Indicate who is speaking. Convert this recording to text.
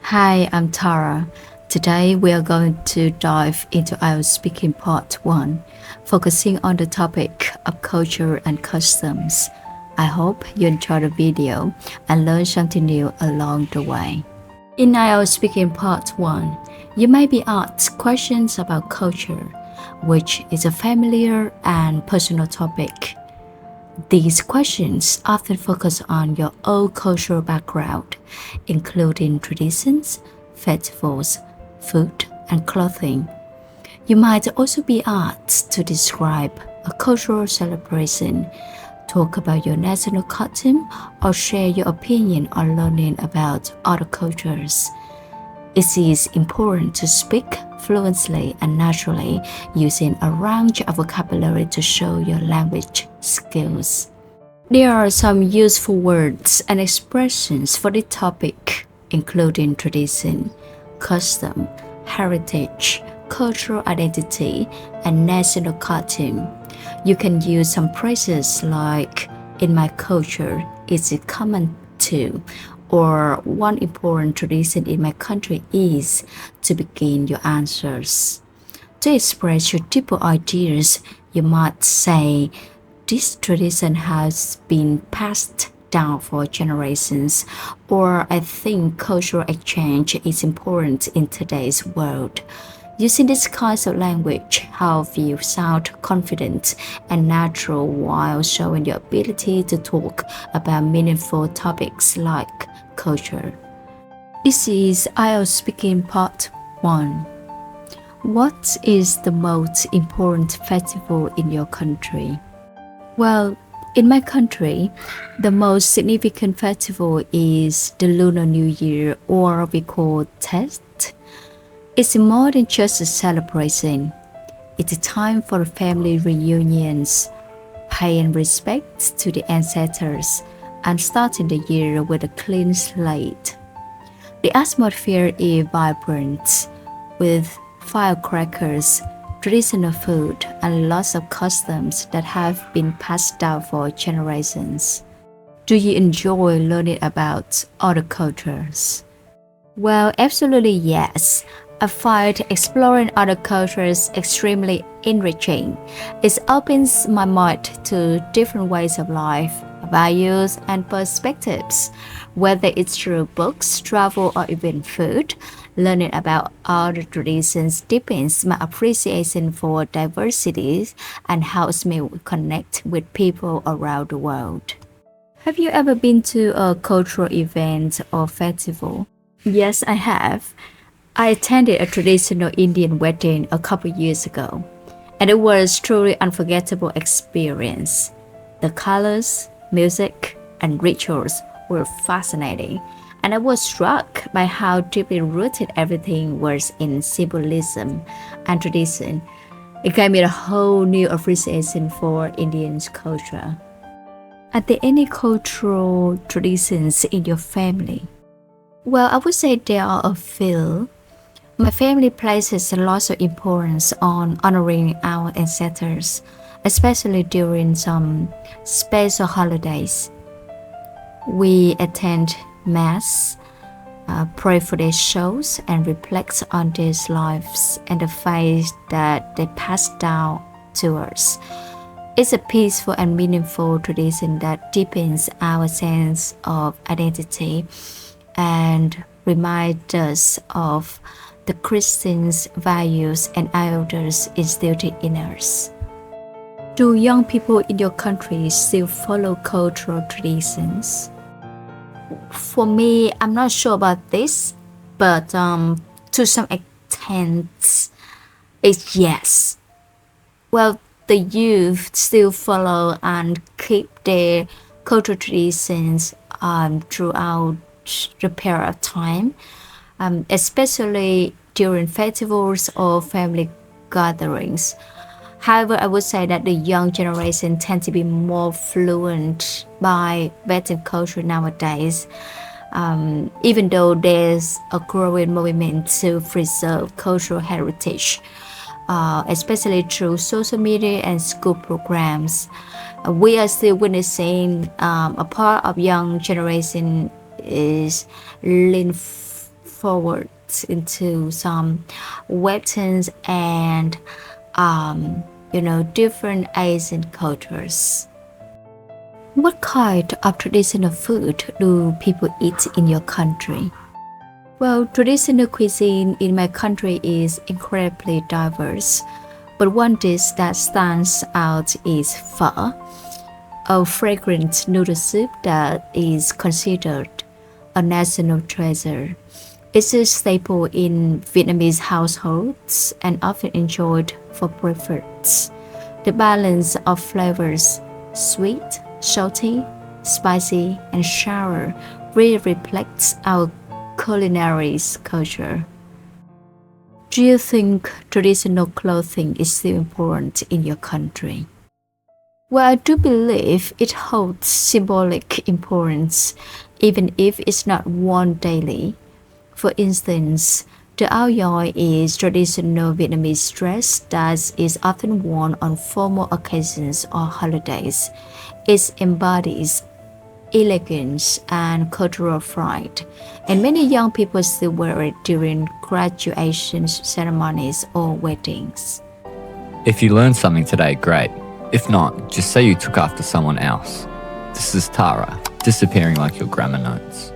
Speaker 1: Hi, I'm Tara. Today we are going to dive into Ielts speaking part 1, focusing on the topic of culture and customs. I hope you enjoy the video and learn something new along the way. In Ielts speaking part 1, you may be asked questions about culture, which is a familiar and personal topic. These questions often focus on your own cultural background, including traditions, festivals, food, and clothing. You might also be asked to describe a cultural celebration, talk about your national custom, or share your opinion on learning about other cultures. It is important to speak fluently and naturally, using a range of vocabulary to show your language skills. There are some useful words and expressions for the topic, including tradition, custom, heritage, cultural identity, and national custom. You can use some phrases like, in my culture, is it common to, or one important tradition in my country is, to begin your answers. To express your deeper ideas, you might say, this tradition has been passed down for generations, or I think cultural exchange is important in today's world. Using this kind of language helps you sound confident and natural while showing your ability to talk about meaningful topics like culture. This is Ielts speaking part 1. What is the most important festival in your country? Well, in my country, the most significant festival is the Lunar New Year, or we call Tết. It's more than just a celebration. It's a time for family reunions, paying respect to the ancestors, and starting the year with a clean slate. The atmosphere is vibrant, with firecrackers, traditional food, and lots of customs that have been passed down for generations. Do you enjoy learning about other cultures? Well, absolutely yes. I find exploring other cultures extremely enriching. It opens my mind to different ways of life, values, and perspectives. Whether it's through books, travel, or even food, learning about other traditions deepens my appreciation for diversity and helps me connect with people around the world. Have you ever been to a cultural event or festival? Yes, I have. I attended a traditional Indian wedding a couple years ago, and it was truly unforgettable experience. The colors, music, and rituals were fascinating, and I was struck by how deeply rooted everything was in symbolism and tradition. It gave me a whole new appreciation for Indian culture. Are there any cultural traditions in your family? Well, I would say there are a few. My family places a lot of importance on honoring our ancestors, especially during some special holidays. We attend Mass, pray for their souls, and reflect on their lives and the faith that they passed down to us. It's a peaceful and meaningful tradition that deepens our sense of identity and reminds us of the Christian's values and elders instilled in us. Do young people in your country still follow cultural traditions? For me, I'm not sure about this, but to some extent, it's yes. Well, the youth still follow and keep their cultural traditions throughout the period of time, especially during festivals or family gatherings. However, I would say that the young generation tend to be more fluent by Western culture nowadays, even though there's a growing movement to preserve cultural heritage, especially through social media and school programs. We are still witnessing a part of young generation is lean forward into some Western and different Asian cultures. What kind of traditional food do people eat in your country? Well, traditional cuisine in my country is incredibly diverse, but one dish that stands out is pho, a fragrant noodle soup that is considered a national treasure. It's a staple in Vietnamese households and often enjoyed for breakfast. The balance of flavors, sweet, salty, spicy, and sour, really reflects our culinary culture. Do you think traditional clothing is still important in your country? Well, I do believe it holds symbolic importance, even if it's not worn daily. For instance, the áo doi is traditional Vietnamese dress that is often worn on formal occasions or holidays. It embodies elegance and cultural pride, and many young people still wear it during graduation ceremonies or weddings.
Speaker 2: If you learned something today, great. If not, just say you took after someone else. This is Tara, disappearing like your grammar notes.